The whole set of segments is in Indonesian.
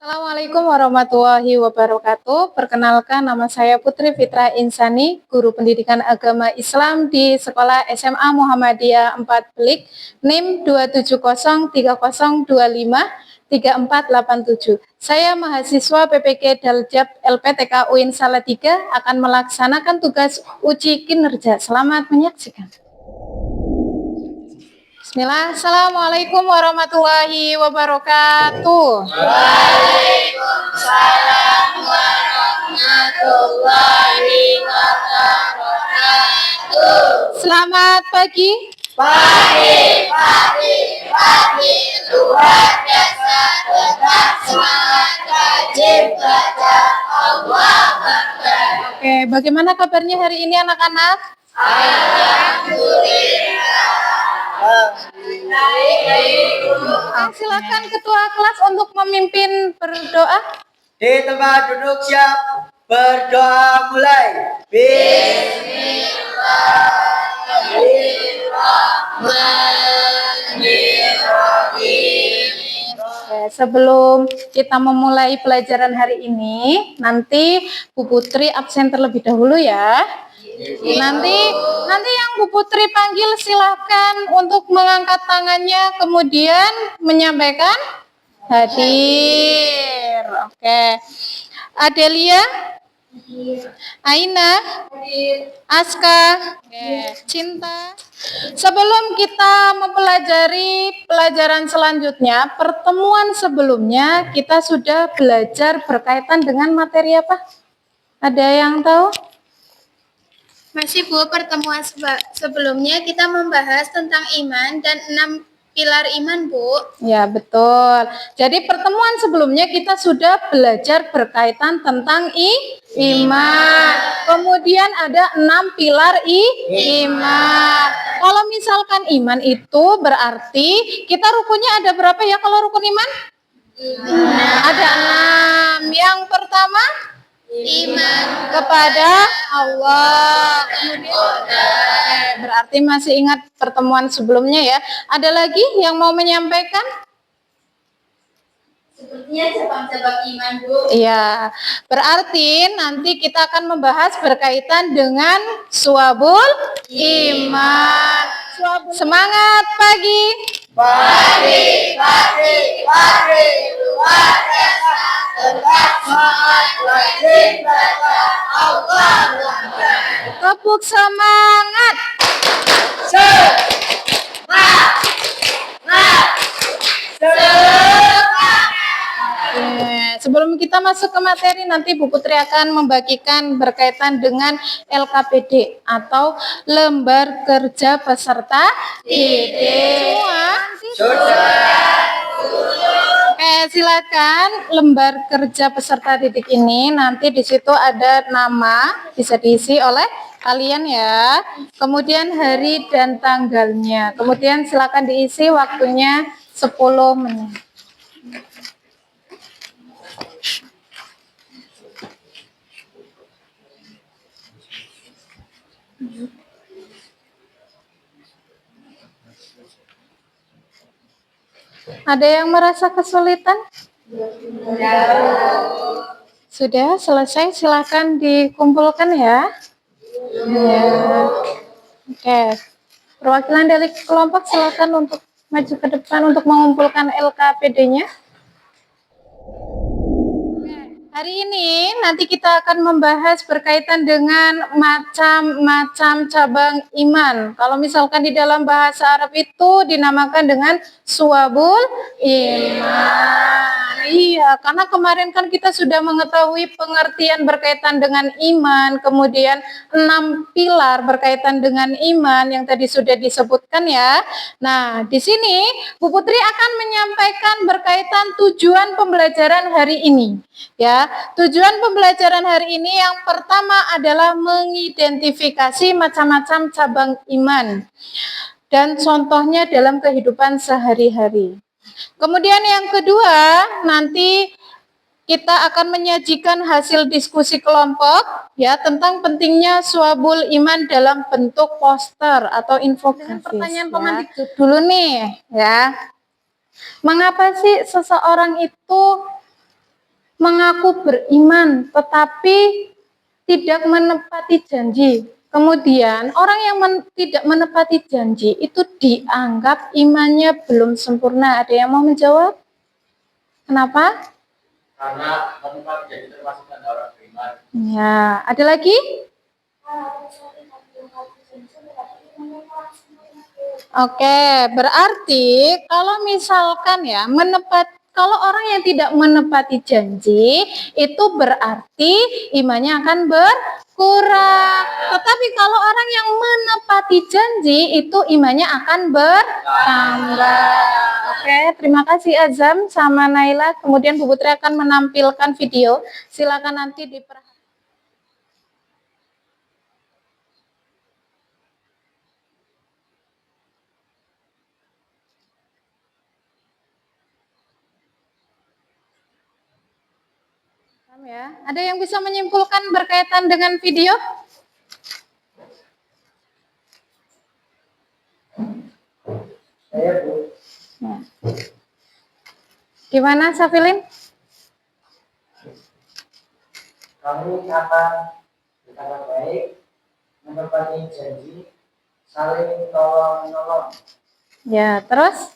Assalamualaikum warahmatullahi wabarakatuh. Perkenalkan, nama saya Putri Fitra Insani, guru pendidikan agama Islam di Sekolah SMA Muhammadiyah 4 Belik, NIM 27030253487. Saya mahasiswa PPG Daljab LPTK UIN Salatiga akan melaksanakan tugas uji kinerja. Selamat menyaksikan. Bismillah. Assalamualaikum warahmatullahi wabarakatuh. Waalaikumsalam warahmatullahi wabarakatuh. Selamat pagi. Pagi. Luar biasa, tetap semangat, rajin belajar. Allah Akbar. Oke, bagaimana kabarnya hari ini anak-anak? Silakan ketua kelas untuk memimpin berdoa. Di tempat duduk siap, berdoa mulai. Oke, sebelum kita memulai pelajaran hari ini, nanti Bu Putri absen terlebih dahulu ya. Nanti yang Bu Putri panggil silahkan untuk mengangkat tangannya, kemudian menyampaikan hadir. Oke. Adelia, Aina, Aska, Cinta. Sebelum kita mempelajari pelajaran selanjutnya, pertemuan sebelumnya kita sudah belajar berkaitan dengan materi apa? Ada yang tahu? Masih Bu, pertemuan sebelumnya kita membahas tentang iman dan 6 pilar iman Bu. Ya betul. Jadi pertemuan sebelumnya kita sudah belajar berkaitan tentang iman. Kemudian ada 6 pilar iman. Kalau misalkan iman itu berarti kita rukunnya ada berapa ya kalau rukun iman? Ada 6. Yang pertama Iman kepada Allah. Kemudian berarti masih ingat pertemuan sebelumnya ya. Ada lagi yang mau menyampaikan? sepertinya cabang-cabang iman Bu. Iya. Berarti nanti kita akan membahas berkaitan dengan suabul iman. Semangat pagi. Pagi, luar biasa, tetap semangat, rajin belajar. Allah Akbar. Tepuk semangat. Sebelum kita masuk ke materi, nanti Bu Putri akan membagikan berkaitan dengan LKPD atau Lembar Kerja Peserta Didik. Oke, silakan lembar kerja peserta didik ini nanti di situ ada nama, bisa diisi oleh kalian ya. Kemudian hari dan tanggalnya. Kemudian silakan diisi waktunya 10 menit. Ada yang merasa kesulitan? Sudah selesai, silakan dikumpulkan ya. Oke. Perwakilan dari kelompok silakan untuk maju ke depan untuk mengumpulkan LKPD-nya. Hari ini nanti kita akan membahas berkaitan dengan macam-macam cabang iman. Kalau misalkan di dalam bahasa Arab itu dinamakan dengan suabul iman. Iya, karena kemarin kan kita sudah mengetahui pengertian berkaitan dengan iman, kemudian 6 pilar berkaitan dengan iman yang tadi sudah disebutkan ya. Nah, di sini Bu Putri akan menyampaikan berkaitan tujuan pembelajaran hari ini. Ya, tujuan pembelajaran hari ini yang pertama adalah mengidentifikasi macam-macam cabang iman dan contohnya dalam kehidupan sehari-hari. Kemudian yang kedua, nanti kita akan menyajikan hasil diskusi kelompok ya tentang pentingnya suabul iman dalam bentuk poster atau infografis. Pertanyaan pemantik dulu nih ya. Mengapa sih seseorang itu mengaku beriman tetapi tidak menepati janji. Kemudian orang yang tidak menepati janji itu dianggap imannya belum sempurna. Ada yang mau menjawab? Kenapa? Karena menepati janji termasuk orang beriman. Ya, ada lagi? Oke, berarti kalau misalkan ya kalau orang yang tidak menepati janji itu berarti imannya akan berkurang. Tetapi kalau orang yang menepati janji itu imannya akan bertambah. Oke, terima kasih Azam sama Naila. Kemudian Bu Putri akan menampilkan video. Silakan nanti diperhatikan. Ya, ada yang bisa menyimpulkan berkaitan dengan video? Saya Bu. Nah. Gimana Safilin? Kami akan berkata baik, menepati janji, saling tolong-menolong. Ya, terus?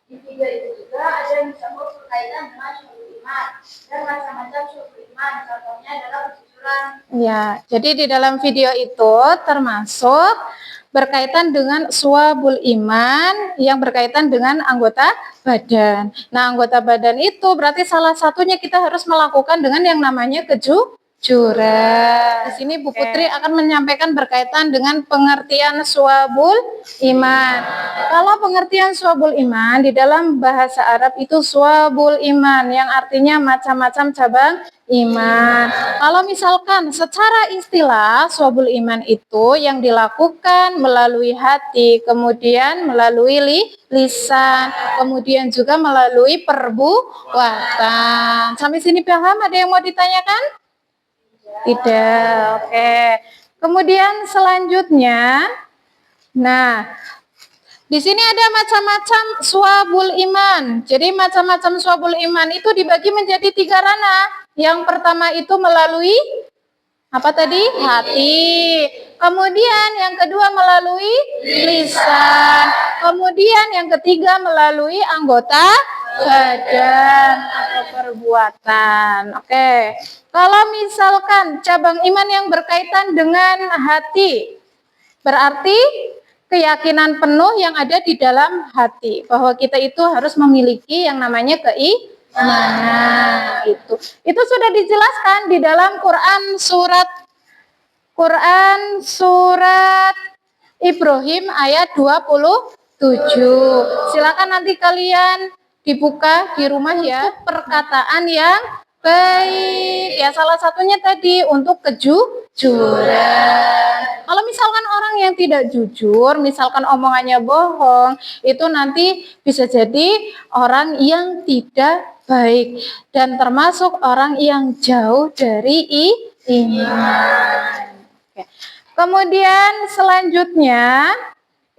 Di video itu juga ada yang disebut berkaitan dengan syukur iman dan macam-macam syukur iman. Contohnya adalah kejujuran. Ya, jadi di dalam video itu termasuk berkaitan dengan suwabul iman yang berkaitan dengan anggota badan. Nah, anggota badan itu berarti salah satunya kita harus melakukan dengan yang namanya kejujuran. Di sini Bu Putri akan menyampaikan berkaitan dengan pengertian suwabul iman. Kalau pengertian suwabul iman di dalam bahasa Arab itu suwabul iman yang artinya macam-macam cabang iman. Kalau misalkan secara istilah suwabul iman itu yang dilakukan melalui hati, kemudian melalui lisan, kemudian juga melalui perbuatan. Sampai sini paham? Ada yang mau ditanyakan? Tidak. Oke. Kemudian selanjutnya, nah, di sini ada macam-macam suwabul iman. Jadi macam-macam suwabul iman itu dibagi menjadi 3 ranah. Yang pertama itu melalui apa tadi? Hati. Kemudian yang kedua melalui lisan. Kemudian yang ketiga melalui anggota badan atau perbuatan. Oke. Kalau misalkan cabang iman yang berkaitan dengan hati, berarti keyakinan penuh yang ada di dalam hati bahwa kita itu harus memiliki yang namanya keimanan. Itu sudah dijelaskan di dalam Quran surat Ibrahim ayat 27. Silakan nanti kalian dibuka di rumah ya, perkataan yang baik. Ya, salah satunya tadi untuk kejujuran. Kalau misalkan orang yang tidak jujur, misalkan omongannya bohong, itu nanti bisa jadi orang yang tidak baik dan termasuk orang yang jauh dari iman. Oke. Kemudian selanjutnya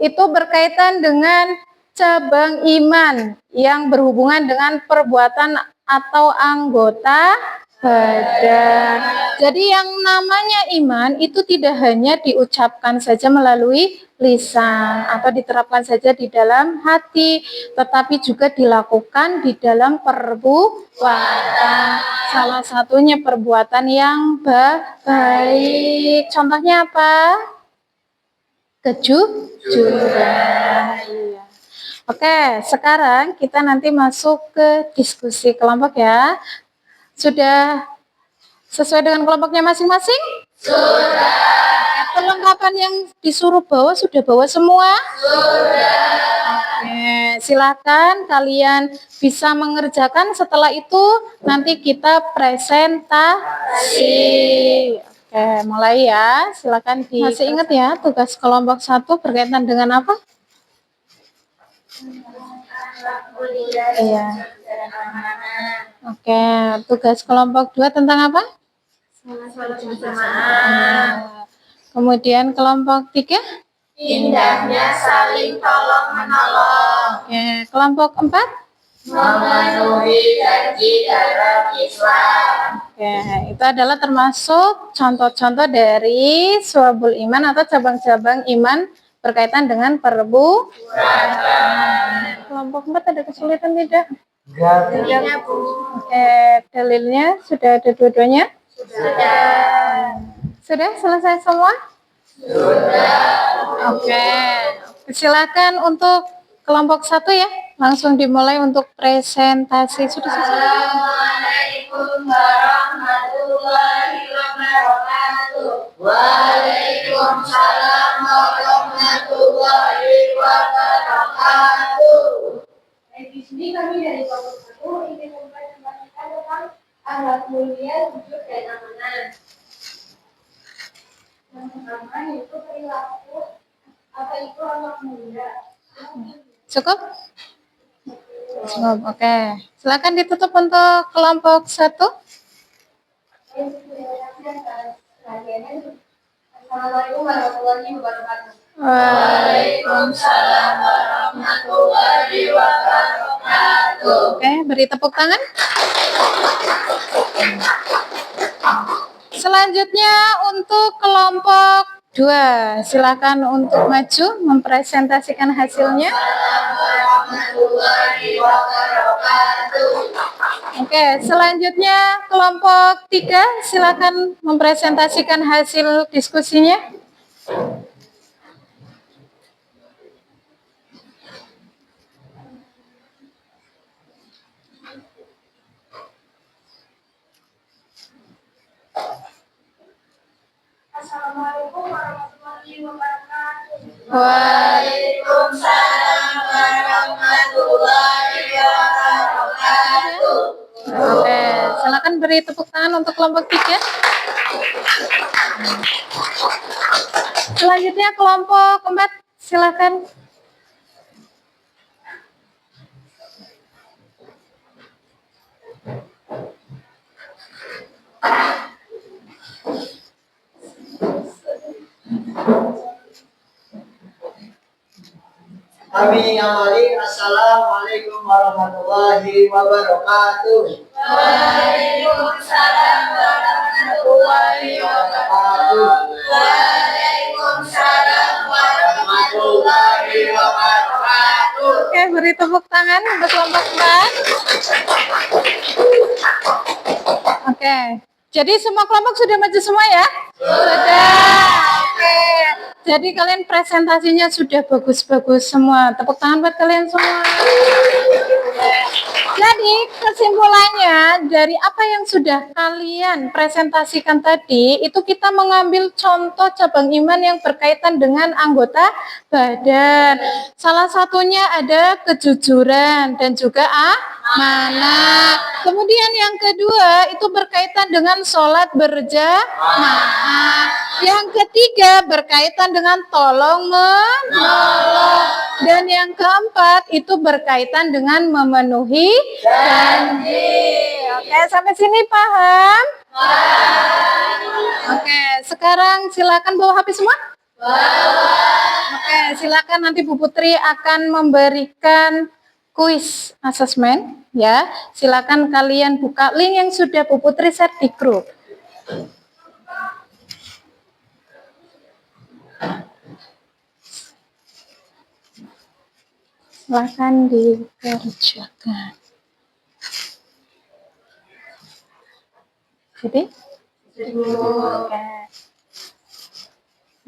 itu berkaitan dengan cabang iman yang berhubungan dengan perbuatan atau anggota badan. Jadi yang namanya iman itu tidak hanya diucapkan saja melalui lisan atau diterapkan saja di dalam hati, tetapi juga dilakukan di dalam perbuatan. Salah satunya perbuatan yang baik. Contohnya apa? Kejujuran. Oke, sekarang kita nanti masuk ke diskusi kelompok ya. Sudah sesuai dengan kelompoknya masing-masing? Sudah. Perlengkapan yang disuruh bawa sudah bawa semua? Sudah. Oke, silakan kalian bisa mengerjakan. Setelah itu nanti kita presentasi. Oke, mulai ya. Silakan masih ingat ya tugas kelompok 1 berkaitan dengan apa? Iya. Oke, tugas kelompok 2 tentang apa? Kemudian kelompok 3? Indahnya saling tolong menolong. Oke, kelompok 4? memenuhi janji dalam Islam. Oke, itu adalah termasuk contoh-contoh dari syu'abul iman atau cabang-cabang iman berkaitan dengan perbuatan. Kelompok 4 ada kesulitan tidak? Tidak, Bu. Oke, dalilnya sudah ada dua-duanya? Sudah selesai semua? Sudah. Oke, silakan untuk kelompok 1 ya. Langsung dimulai untuk presentasi. Sudah selesai? Assalamualaikum warahmatullahi wabarakatuh. Waalaikumsalam warahmatullahi wabarakatuh. Di sini kami dari kelompok 1 ingin mempresentasikan tentang akhlak mulia, jujur dan amanah. Yang pertama yaitu perilaku. Apa itu akhlak mulia? Cukup? Cukup, oke. Silakan ditutup untuk kelompok 1. Assalamualaikum warahmatullahi wabarakatuh. Waalaikumsalam warahmatullahi wabarakatuh. Oke, beri tepuk tangan. Selanjutnya untuk kelompok 2, silakan untuk maju mempresentasikan hasilnya. Warahmatullahi wabarakatuh. Oke, selanjutnya kelompok 3, silakan mempresentasikan hasil diskusinya. Assalamualaikum warahmatullahi wabarakatuh. Waalaikumsalam warahmatullahi wabarakatuh. Oke, silakan beri tepuk tangan untuk kelompok 3. Selanjutnya kelompok 4, silakan. Kami awali, Assalamualaikum warahmatullahi wabarakatuh. Waalaikumsalam warahmatullahi wabarakatuh. Waalaikumsalam warahmatullahi wabarakatuh. Oke, beri tepuk tangan untuk kelompok 4. Oke, jadi semua kelompok sudah maju semua ya? Sudah. Oke, jadi kalian presentasinya sudah bagus-bagus semua. Tepuk tangan buat kalian semua. Jadi kesimpulannya dari apa yang sudah kalian presentasikan tadi, itu kita mengambil contoh cabang iman yang berkaitan dengan anggota badan. Salah satunya ada kejujuran dan juga amanah. Kemudian yang kedua itu berkaitan dengan sholat berjamaah. Yang ketiga berkaitan dengan tolong menolong. Dan yang keempat itu berkaitan dengan memenuhi janji. Oke, sampai sini paham? Oke, sekarang silakan bawa HP semua. Oke, silakan nanti Bu Putri akan memberikan kuis asesmen ya. Silakan kalian buka link yang sudah Bu Putri share di grup. Silakan dikerjakan. Jadi, oke.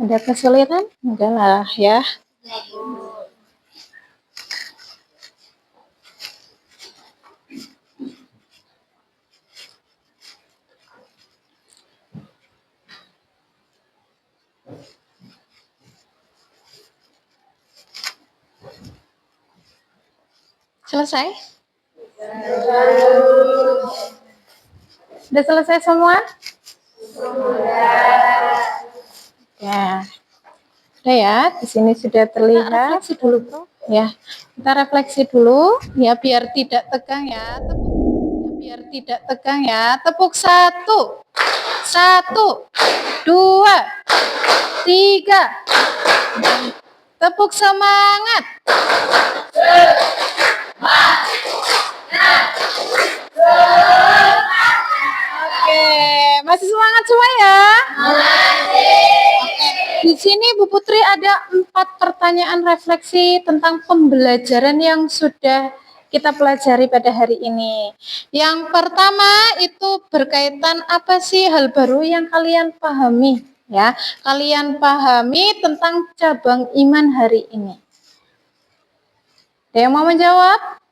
Ada kesulitan? Enggak lah ya. Selesai? Sudah selesai semua? Ya. Sudah ya, di sini sudah terlihat. Refleksi dulu, Bro. Ya, kita refleksi dulu ya biar tidak tegang ya. Biar tidak tegang ya. Tepuk 1. 1, 2, 3. Tepuk semangat. Oke, masih semangat semua ya? Oke, di sini Bu Putri ada 4 pertanyaan refleksi tentang pembelajaran yang sudah kita pelajari pada hari ini. Yang pertama itu berkaitan apa sih hal baru yang kalian pahami ya? Kalian pahami tentang cabang iman hari ini. Ada yang mau menjawab?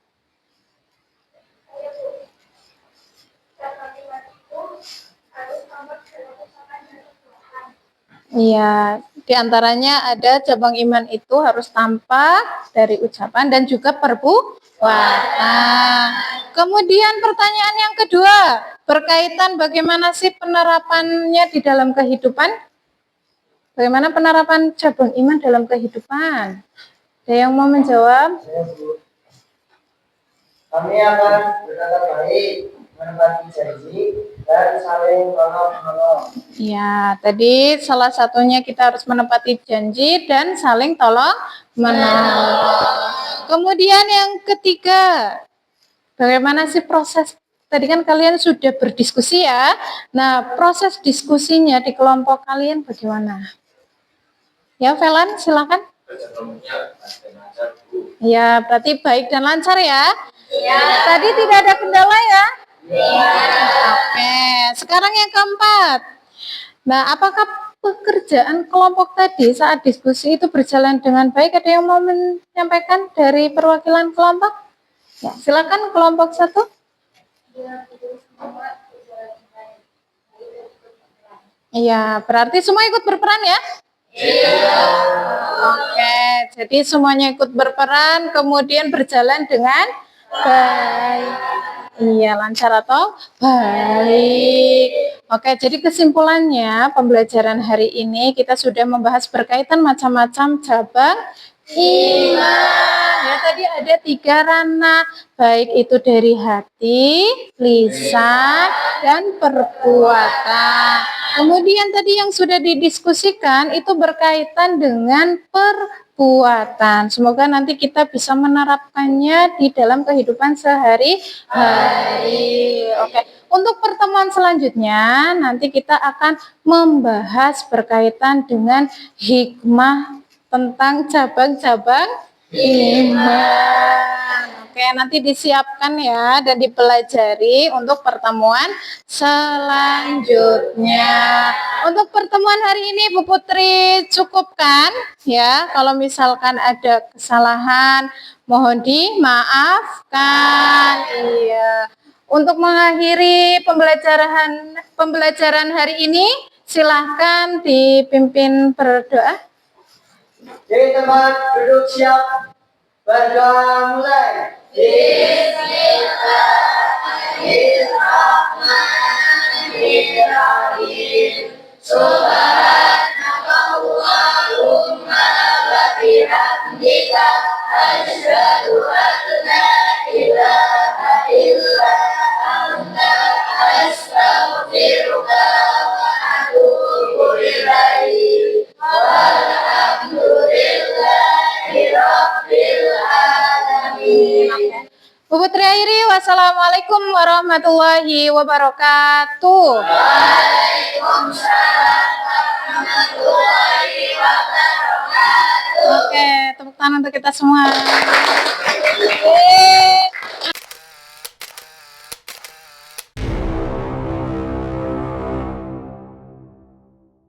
Iya, diantaranya ada cabang iman itu harus tampak dari ucapan dan juga perbuatan. Kemudian pertanyaan yang kedua, berkaitan bagaimana sih penerapannya di dalam kehidupan? Bagaimana penerapan cabang iman dalam kehidupan? Ada yang mau menjawab? Kami akan berkata baik, menepati janji, dan saling tolong-menolong. Ya, tadi salah satunya kita harus menepati janji dan saling tolong menolong. Kemudian yang ketiga, bagaimana sih proses? Tadi kan kalian sudah berdiskusi ya. Nah, proses diskusinya di kelompok kalian bagaimana? Ya, Velan, silakan. Sebelumnya dan lancar, Bu. Ya, berarti baik dan lancar ya. Tadi tidak ada kendala ya? Oke, sekarang yang keempat. Nah, apakah pekerjaan kelompok tadi saat diskusi itu berjalan dengan baik? Ada yang mau menyampaikan dari perwakilan kelompok? Ya, silakan kelompok 1. Iya, berarti semua ikut berperan ya? Oke, jadi semuanya ikut berperan, kemudian berjalan dengan baik. Iya, lancar atau baik. Oke, jadi kesimpulannya pembelajaran hari ini kita sudah membahas berkaitan macam-macam cabang iman. Ya, tadi ada 3 ranah, baik itu dari hati, lisan, dan perbuatan. Kemudian tadi yang sudah didiskusikan itu berkaitan dengan perbuatan. Semoga nanti kita bisa menerapkannya di dalam kehidupan sehari-hari. Oke, untuk pertemuan selanjutnya nanti kita akan membahas berkaitan dengan hikmah tentang cabang-cabang iman. Oke, nanti disiapkan ya dan dipelajari untuk pertemuan selanjutnya. Untuk pertemuan hari ini Bu Putri cukupkan ya. Kalau misalkan ada kesalahan mohon dimaafkan. Iya. Untuk mengakhiri pembelajaran hari ini silahkan dipimpin berdoa. Di tempat duduk siap, berdoa mulai. Bismillahirrahmanirrahim. Subhanakallahumma wa bihamdika asyhadu an la ilaha illa anta astaghfiruka wa atubu ilaik. Walhamdulillahi rabbil alamin. Bu Putri akhiri, wassalamualaikum warahmatullahi wabarakatuh. Waalaikumsalam warahmatullahi wabarakatuh. Oke, tepuk tangan untuk kita semua. Yeay.